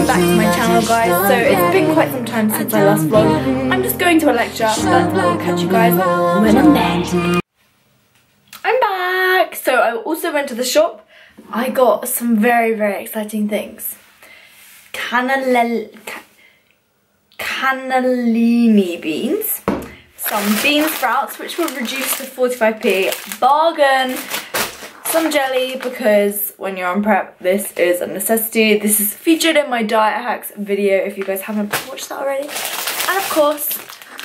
back to my channel, guys. So it's been quite some time since I last vlogged. I'm just going to a lecture, but I'll catch you guys when I'm there. I'm back! So I also went to the shop. I got some very, very exciting things. Cannellini beans. Some bean sprouts, which were reduced to 45p. Bargain! Some jelly, because when you're on prep, this is a necessity. This is featured in my diet hacks video if you guys haven't watched that already. And of course,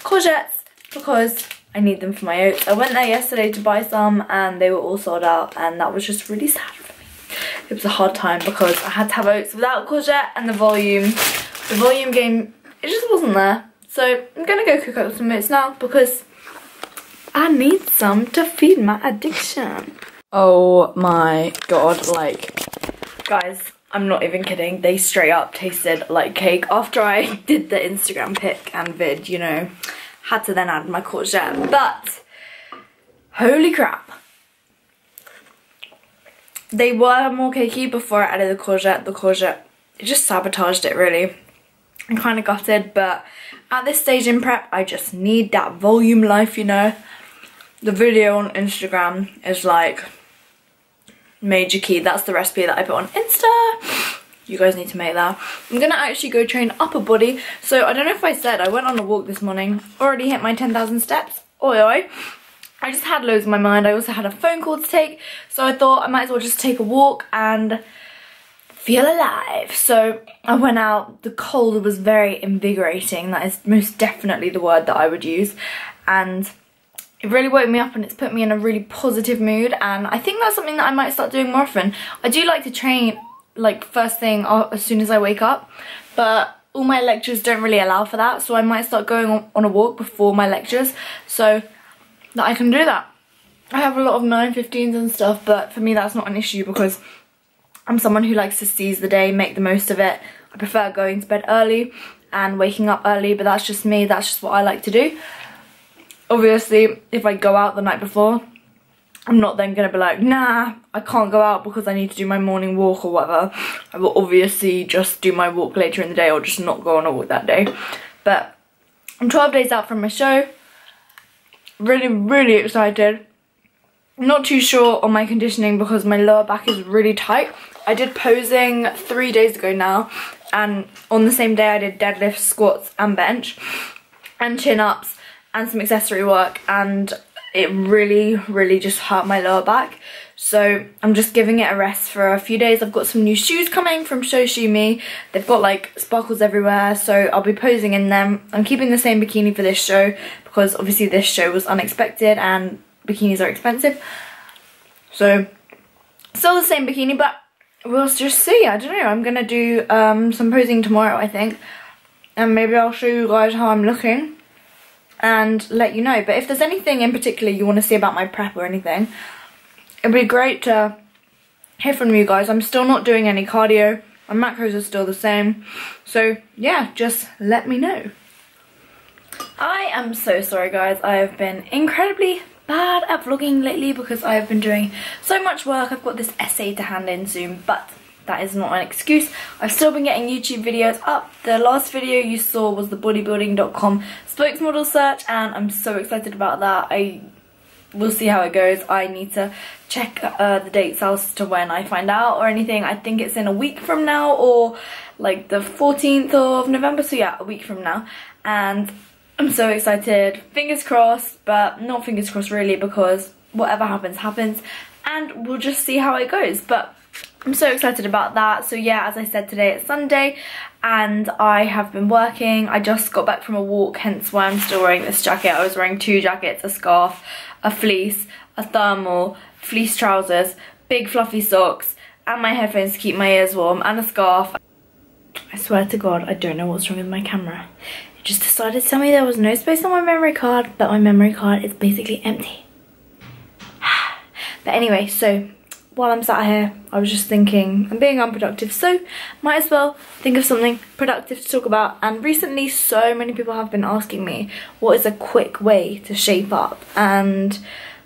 courgettes, because I need them for my oats. I went there yesterday to buy some and they were all sold out, and that was just really sad for me. It was a hard time because I had to have oats without courgette, and the volume game, it just wasn't there. So I'm gonna go cook up some oats now because I need some to feed my addiction. Oh my god, like, guys, I'm not even kidding. They straight up tasted like cake. After I did the Instagram pic and vid, you know, had to then add my courgette. But, holy crap. They were more cakey before I added the courgette. The courgette, it just sabotaged it, really. I'm kind of gutted, but at this stage in prep, I just need that volume life, you know. The video on Instagram is like major key. That's the recipe that I put on Insta. You guys need to make that. I'm gonna actually go train upper body. So I don't know if I said, I went on a walk this morning, already hit my 10,000 steps. Oi oi. I just had loads in my mind. I also had a phone call to take, so I thought I might as well just take a walk and feel alive. So I went out. The cold was very invigorating. That is most definitely the word that I would use. And it really woke me up and it's put me in a really positive mood, and I think that's something that I might start doing more often. I do like to train like first thing as soon as I wake up, but all my lectures don't really allow for that, so I might start going on a walk before my lectures so that I can do that. I have a lot of 9:15s and stuff, but for me that's not an issue because I'm someone who likes to seize the day, make the most of it. I prefer going to bed early and waking up early, but that's just me, that's just what I like to do. Obviously, if I go out the night before, I'm not then going to be like, nah, I can't go out because I need to do my morning walk or whatever. I will obviously just do my walk later in the day or just not go on a walk that day. But I'm 12 days out from my show. Really, really excited. Not too sure on my conditioning because my lower back is really tight. I did posing 3 days ago now, and on the same day I did deadlifts, squats and bench and chin-ups and some accessory work, and it really, really just hurt my lower back. So I'm just giving it a rest for a few days. I've got some new shoes coming from Me. They've got like sparkles everywhere, so I'll be posing in them. I'm keeping the same bikini for this show because obviously this show was unexpected and bikinis are expensive. So still the same bikini, but we'll just see. I don't know. I'm gonna do some posing tomorrow, I think, and maybe I'll show you guys how I'm looking and let you know. But if there's anything in particular you want to see about my prep or anything, it'd be great to hear from you guys. I'm still not doing any cardio. My macros are still the same. So yeah, just let me know. I am so sorry guys. I have been incredibly bad at vlogging lately because I have been doing so much work. I've got this essay to hand in soon, but that is not an excuse. I've still been getting YouTube videos up. The last video you saw was the bodybuilding.com spokesmodel search, and I'm so excited about that. We'll see how it goes. I need to check the dates as to when I find out or anything. I think it's in a week from now, or like the 14th of November, so yeah, a week from now. And I'm so excited. Fingers crossed, but not fingers crossed really, because whatever happens, happens, and we'll just see how it goes. But I'm so excited about that. So yeah, as I said, today it's Sunday and I have been working. I just got back from a walk, hence why I'm still wearing this jacket. I was wearing 2 jackets, a scarf, a fleece, a thermal, fleece trousers, big fluffy socks, and my headphones to keep my ears warm, and a scarf. I swear to God, I don't know what's wrong with my camera. It just decided to tell me there was no space on my memory card, but my memory card is basically empty. But anyway, so while I'm sat here, I was just thinking, I'm being unproductive, so might as well think of something productive to talk about. And recently, so many people have been asking me, what is a quick way to shape up? And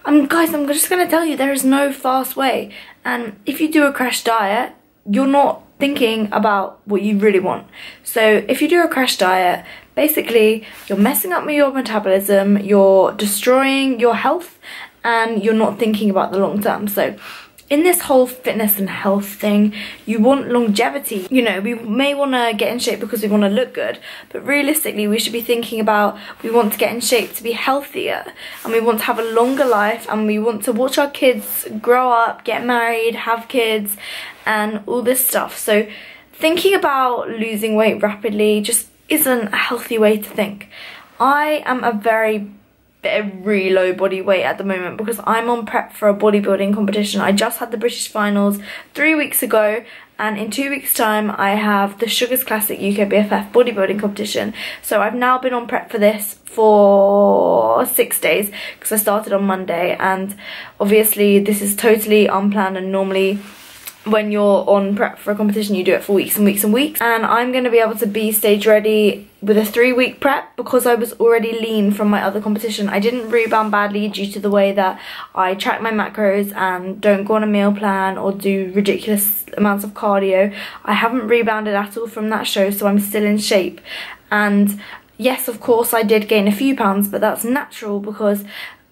guys, I'm just going to tell you, there is no fast way. And if you do a crash diet, you're not thinking about what you really want. So if you do a crash diet, basically you're messing up with your metabolism, you're destroying your health, and you're not thinking about the long term. So in this whole fitness and health thing, you want longevity. You know, we may want to get in shape because we want to look good, but realistically we should be thinking about, we want to get in shape to be healthier, and we want to have a longer life, and we want to watch our kids grow up, get married, have kids, and all this stuff. So thinking about losing weight rapidly just isn't a healthy way to think. I am a really low body weight at the moment because I'm on prep for a bodybuilding competition. I just had the British finals 3 weeks ago, and in 2 weeks time I have the Sugars Classic UK BFF bodybuilding competition. So I've now been on prep for this for 6 days because I started on Monday, and obviously this is totally unplanned, and normally when you're on prep for a competition you do it for weeks and weeks and weeks. And I'm going to be able to be stage ready with a 3-week prep because I was already lean from my other competition. I didn't rebound badly due to the way that I track my macros and don't go on a meal plan or do ridiculous amounts of cardio. I haven't rebounded at all from that show, so I'm still in shape. And yes, of course I did gain a few pounds, but that's natural because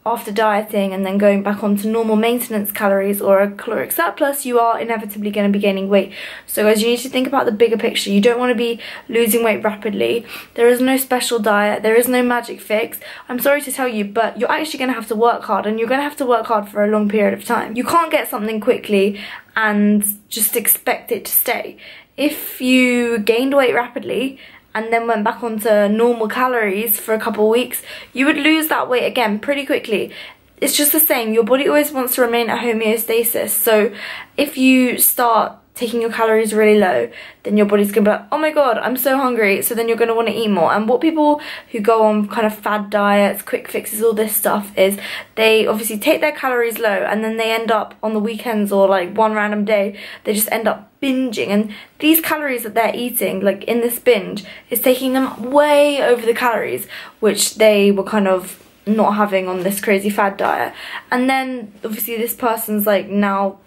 after dieting and then going back onto normal maintenance calories or a caloric surplus, you are inevitably going to be gaining weight. So guys, you need to think about the bigger picture. You don't want to be losing weight rapidly. There is no special diet, there is no magic fix. I'm sorry to tell you, but you're actually going to have to work hard, and you're going to have to work hard for a long period of time. You can't get something quickly and just expect it to stay. If you gained weight rapidly and then went back onto normal calories for a couple of weeks, you would lose that weight again pretty quickly. It's just the same, your body always wants to remain at homeostasis. So if you start taking your calories really low, then your body's gonna be like, oh my god, I'm so hungry, so then you're gonna want to eat more. And what people who go on kind of fad diets, quick fixes, all this stuff, is they obviously take their calories low, and then they end up on the weekends or like one random day, they just end up binging, and these calories that they're eating, like in this binge, is taking them way over the calories which they were kind of not having on this crazy fad diet. And then obviously this person's like now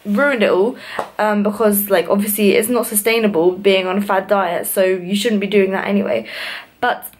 ruined it all because like obviously it's not sustainable being on a fad diet, so you shouldn't be doing that anyway. But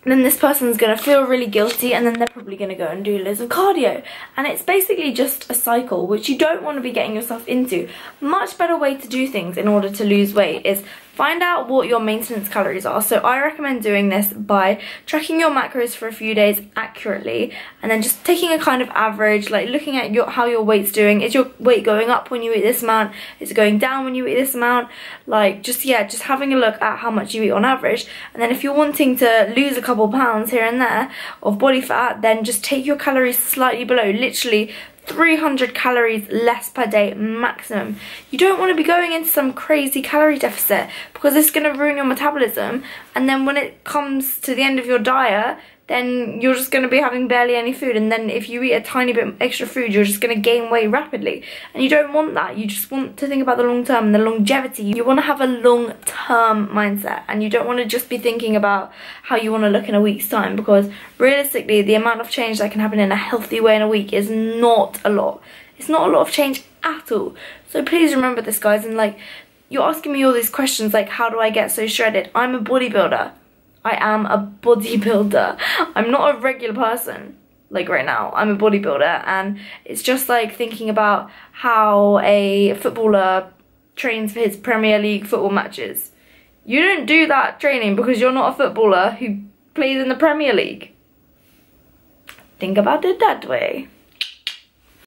then this person's gonna feel really guilty, and then they're probably gonna go and do loads of cardio, and it's basically just a cycle which you don't want to be getting yourself into. Much better way to do things in order to lose weight is find out what your maintenance calories are. So I recommend doing this by tracking your macros for a few days accurately, and then just taking a kind of average, like looking at how your weight's doing. Is your weight going up when you eat this amount? Is it going down when you eat this amount? Like just having a look at how much you eat on average. And then if you're wanting to lose a couple pounds here and there of body fat, then just take your calories slightly below, literally 300 calories less per day maximum. You don't want to be going into some crazy calorie deficit because it's going to ruin your metabolism, and then when it comes to the end of your diet, then you're just going to be having barely any food, and then if you eat a tiny bit extra food, you're just going to gain weight rapidly, and you don't want that. You just want to think about the long term and the longevity. You want to have a long term mindset, and you don't want to just be thinking about how you want to look in a week's time, because realistically the amount of change that can happen in a healthy way in a week is not a lot. It's not a lot of change at all. So please remember this, guys. And like, you're asking me all these questions like, how do I get so shredded? I'm a bodybuilder. I am a bodybuilder. I'm not a regular person. Like right now, I'm a bodybuilder, and it's just like thinking about how a footballer trains for his Premier League football matches. You don't do that training because you're not a footballer who plays in the Premier League. Think about it that way.